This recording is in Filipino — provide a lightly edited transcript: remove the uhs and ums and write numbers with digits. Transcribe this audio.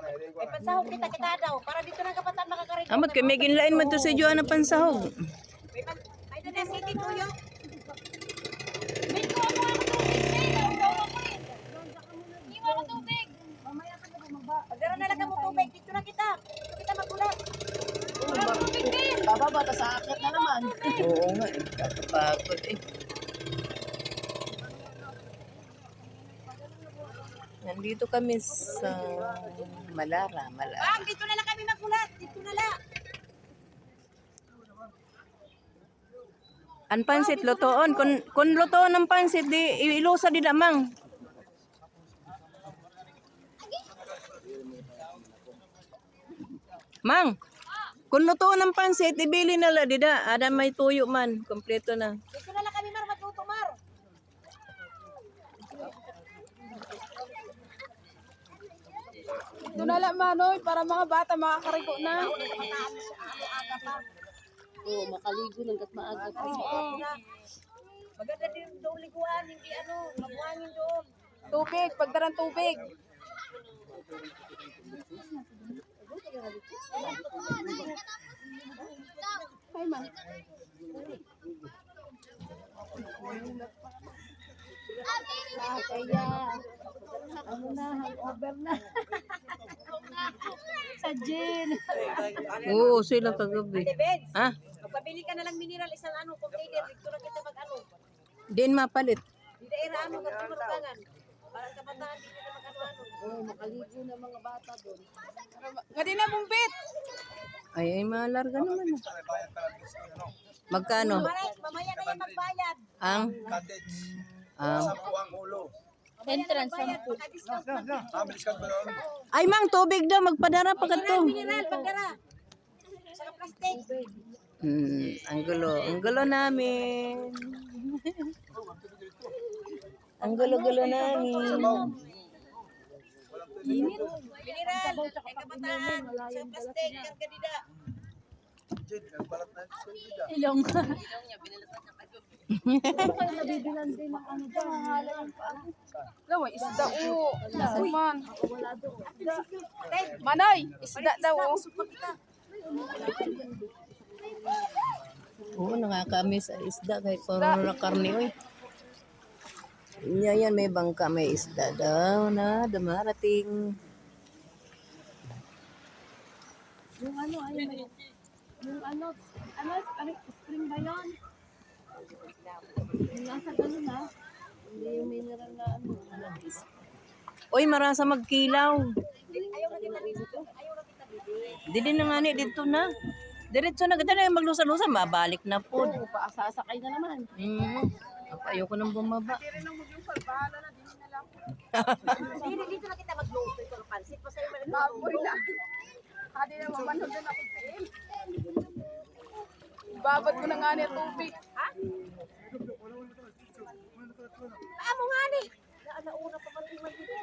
Ay, pansahog kita daw. Para dito na kabataan makakarito. Amat kay may ginlain man to si Joanna pansahog. Ay, doon na city tuyo. Biko ako tubig. Ikaw ako rin. Iwan ko tubig. Mamaya pa na bumaba. Pagdara na lang mo tubig. Dito na kita. Dito kita magulat. Tubig din. Bababa ta sa akyat na naman. Oo nga, kapapagod eh. Nandito kami sa Malara. Bang, dito na lang kami magulat. Dito na lang. Ang pansit lutoon. Kung lutoon ng pansit, di ilusa di lamang. Mang, kung lutoon ng pansit, ibili na lang. Dida, ada may tuyo man. Kompleto na. Dito na lang kami mar magluto mar. Ito na lang manoy para mga bata makakarigo na. Oo, makaligo ng gat maaga pa. Maganda din doon liguan, hindi mabuhangin doon. Tubig, pagdarang tubig. Ay man. Kaya ano na, hangover na. Sa gin. Oo, sila kagabi. Debeds, Ha? magpabili ka na lang mineral isang container. Dito na kita mag Din mapalit. Di daerah magtutugangan. Para kabataan dito na mag-ano. Oh, makaligo na mga bata doon. Gadi na bumbit. Ay, malarga naman. Magkano? Mamaya na yan magbayad. Ang? Ang? Entrance Ay, mang, tubig daw. Magpadara pa ka to. Mineral, pagdara. Saka plastic. Ang gulo. Ang gulo namin. Ang gulo-gulo namin. Mineral, ay kabataan. Saka plastic, karga dida. ilong. Nabibilan din ng ano dyan. Laway, isda o. Nasuman. Manoy, isda daw o. Oo, nakakami sa isda. Kahit parang na karne, oy. Yan, may bangka, may isda daw na dumarating. Yung ano, ay yung ano, spring ba yun? Yung nasa ganun ha? Hindi yung mineral na ano. Oy, marasa magkilaw. Ayaw na kita dito. Ayaw na kita dito. Dili na nga ni, dito na. Diretso na, ganda na yung maglusa-lusa, mabalik na po. Oo, paasasakay na naman. Ayoko nang bumaba. Bahala na, din na lang. Dito na kita magluto. Ito ang pansit. Pasaya mo Baboy lang. Hadi na mamanod na ako tiil. Babad ko na nga niya tubig. Ha? Paamo nga ni? Nauna pa man dito.